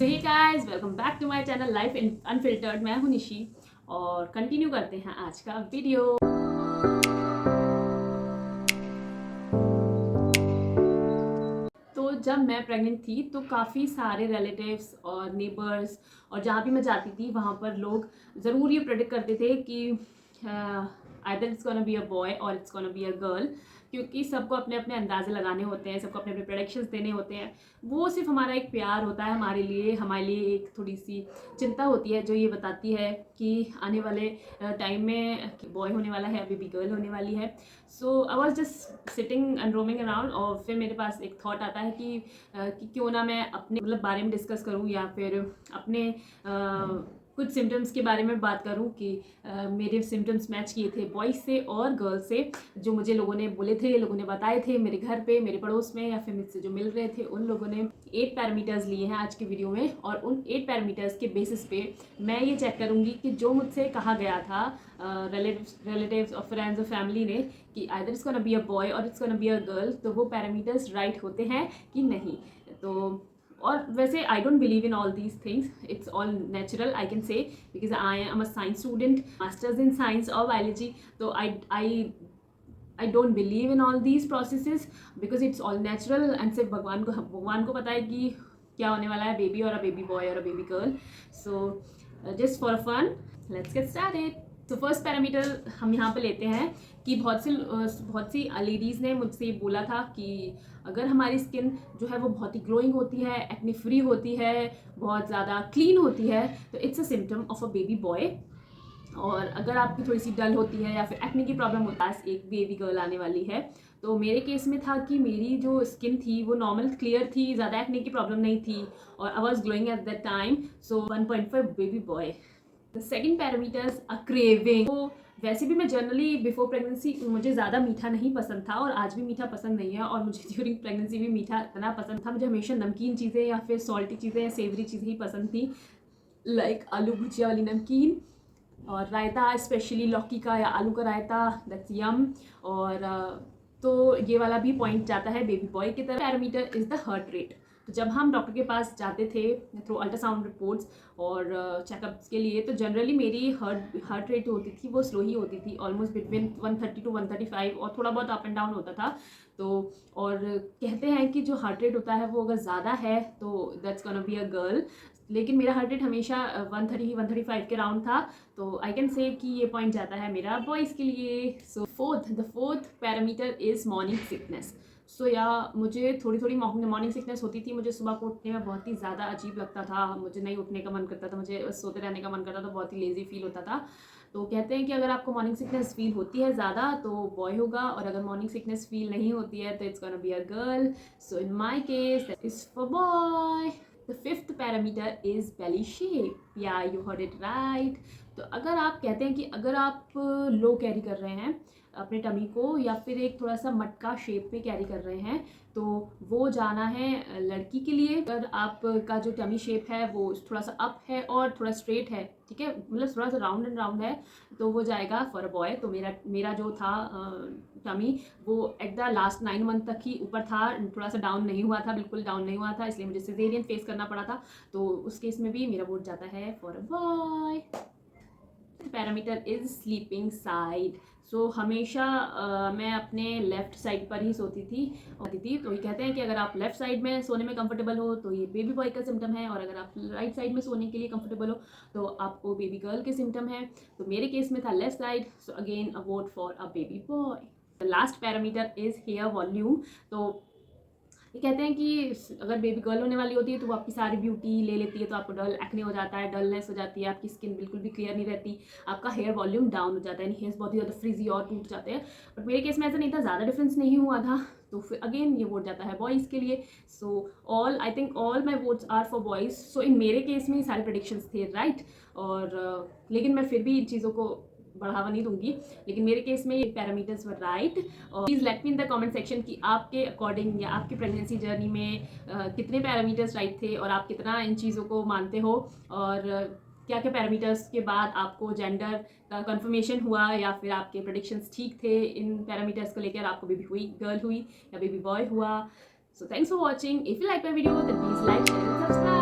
Hey guys, welcome back to my channel life in unfiltered. मैं हूं निशी और continue करते हैं आज का वीडियो। तो जब मैं प्रेग्नेंट थी तो काफ़ी सारे रिलेटिव्स और नेबर्स और जहाँ भी मैं जाती थी वहाँ पर लोग ज़रूर ये प्रेडिक्ट करते थे कि either it's gonna be a boy or it's gonna be a girl, क्योंकि सबको अपने अपने अंदाजे लगाने होते हैं, सबको अपने अपने प्रेडिक्शंस देने होते हैं। वो सिर्फ हमारा एक प्यार होता है हमारे लिए एक थोड़ी सी चिंता होती है जो ये बताती है कि आने वाले टाइम में बॉय होने वाला है, बेबी गर्ल होने वाली है। So I was just sitting and roaming around और फिर मेरे पास एक थॉट आता है कि क्यों ना मैं अपने बारे में डिस्कस करूँ या फिर अपने कुछ सिम्टम्स के बारे में बात करूं कि मेरे सिम्टम्स मैच किए थे बॉयज़ से और गर्ल्स से, जो मुझे लोगों ने बोले थे, लोगों ने बताए थे मेरे घर पे, मेरे पड़ोस में या फिर मुझसे जो मिल रहे थे उन लोगों ने 8 पैरामीटर्स लिए हैं आज की वीडियो में। और उन 8 पैरामीटर्स के बेसिस पे मैं ये चेक करूँगी कि जो मुझसे कहा गया था रिलेटिव्स और फ्रेंड्स और फैमिली ने कि either it's gonna be a boy or it's gonna be a girl, तो वो पैरामीटर्स राइट होते हैं कि नहीं। तो और वैसे I don't believe in all these things, it's all natural I can say, because I am a science student, masters in science और बायोलॉजी। तो I don't believe in all these processes because it's all natural and सिर्फ भगवान को पता है कि क्या होने वाला है, बेबी और अ बेबी बॉय और a baby girl. So just for fun let's get started. तो फर्स्ट पैरामीटर हम यहाँ पे लेते हैं कि बहुत सी लेडीज़ ने मुझसे ये बोला था कि अगर हमारी स्किन जो है वो बहुत ही ग्लोइंग होती है, एक्ने फ्री होती है, बहुत ज़्यादा क्लीन होती है, तो it's a symptom of a baby boy. और अगर आपकी थोड़ी सी डल होती है या फिर एक्ने की प्रॉब्लम होता है, एक बेबी गर्ल आने वाली है। तो मेरे केस में था कि मेरी जो स्किन थी वो नॉर्मल क्लियर थी, ज़्यादा एक्ने की प्रॉब्लम नहीं थी और I was glowing at that time. So 1.5 baby boy. The second parameters a craving. तो वैसे भी मैं जनरली बिफोर प्रेगनेंसी मुझे ज़्यादा मीठा नहीं पसंद था और आज भी मीठा पसंद नहीं है, और मुझे ड्यूरिंग प्रेगनेंसी भी मीठा इतना पसंद था। मुझे हमेशा नमकीन चीज़ें या फिर सॉल्टी चीज़ें या सेवरी चीज़ें ही पसंद थी, लाइक आलू भुजिया वाली नमकीन और रायता, स्पेशली लौकी का या आलू का रायता, दैट्स यम। और तो ये वाला भी पॉइंट जाता है बेबी बॉय की तरफ। Parameter is the heart rate. तो जब हम डॉक्टर के पास जाते थे थ्रू अल्ट्रासाउंड रिपोर्ट्स और चेकअप्स के लिए, तो जनरली मेरी हार्ट रेट होती थी वो स्लो ही होती थी, ऑलमोस्ट बिटवीन 130 टू 135, और थोड़ा बहुत अप एंड डाउन होता था। तो और कहते हैं कि जो हार्ट रेट होता है वो अगर ज़्यादा है तो that's gonna be a girl, लेकिन मेरा हार्ट रेट हमेशा 135 के राउंड था। तो आई कैन से कि ये पॉइंट जाता है मेरा बॉयज़ के लिए। So the fourth parameter is morning sickness. So या मुझे थोड़ी थोड़ी मॉर्निंग सिकनेस होती थी। मुझे सुबह को उठने में बहुत ही ज़्यादा अजीब लगता था, मुझे नहीं उठने का मन करता था, मुझे बस सोते रहने का मन करता था, बहुत ही लेजी फील होता था। तो कहते हैं कि अगर आपको मॉर्निंग सिकनेस फील होती है ज़्यादा तो बॉय होगा, और अगर मॉर्निंग सिकनेस फील नहीं होती है तो it's gonna be a girl. So in my case that is for boy. The fifth parameter is belly shape. Yeah, you heard it right. तो अगर आप कहते हैं कि अगर आप लो कैरी कर रहे हैं अपने टमी को या फिर एक थोड़ा सा मटका शेप में कैरी कर रहे हैं, तो वो जाना है लड़की के लिए। अगर आपका जो टमी शेप है वो थोड़ा सा अप है और थोड़ा स्ट्रेट है, ठीक है, मतलब थोड़ा सा राउंड एंड राउंड है, तो वो जाएगा फॉर अ बॉय। तो मेरा जो था टमी वो एट द लास्ट 9 मंथ तक ही ऊपर था, थोड़ा सा डाउन नहीं हुआ था, बिल्कुल डाउन नहीं हुआ था, इसलिए मुझे सिजेरियन फेस करना पड़ा था। तो उस केस में भी मेरा वोट जाता है for a boy. Parameter is sleeping side. So हमेशा मैं अपने लेफ्ट साइड पर ही सोती थी। तो ये कहते हैं कि अगर आप लेफ्ट साइड में सोने में कंफर्टेबल हो तो ये बेबी बॉय का सिम्टम है, और अगर आप राइट साइड में सोने के लिए कंफर्टेबल हो तो आपको बेबी गर्ल के सिम्टम है। तो मेरे केस में था left side, so again a vote for a baby boy. The last parameter is here volume. तो ये कहते हैं कि अगर बेबी गर्ल होने वाली होती है तो वो आपकी सारी ब्यूटी ले लेती है, तो आपको एक्ने हो जाता है, डलनेस हो जाती है, आपकी स्किन बिल्कुल भी क्लियर नहीं रहती, आपका हेयर वॉल्यूम डाउन हो जाता है, यानी हेयर्स बहुत ही ज़्यादा फ्रिजी और टूट जाते हैं। बट मेरे केस में ऐसा नहीं था, ज़्यादा डिफरेंस नहीं हुआ था, तो फिर अगेन ये वोट जाता है बॉयज़ के लिए। So I think all my votes are for boys. So in मेरे केस में ये सारे प्रेडिक्शंस थे राइट। और लेकिन मैं फिर भी इन चीज़ों को बढ़ावा नहीं दूंगी, लेकिन मेरे केस में ये पैरामीटर्स वर राइट। और please let me in the comment section कि आपके अकॉर्डिंग या आपकी प्रेगनेंसी जर्नी में कितने पैरामीटर्स राइट थे और आप कितना इन चीज़ों को मानते हो, और क्या क्या पैरामीटर्स के बाद आपको जेंडर का कंफर्मेशन हुआ या फिर आपके प्रेडिक्शंस ठीक थे इन पैरामीटर्स को लेकर, आपको बेबी हुई, गर्ल हुई या बेबी बॉय हुआ। So thanks for watching. If you like my video then please like, share and subscribe.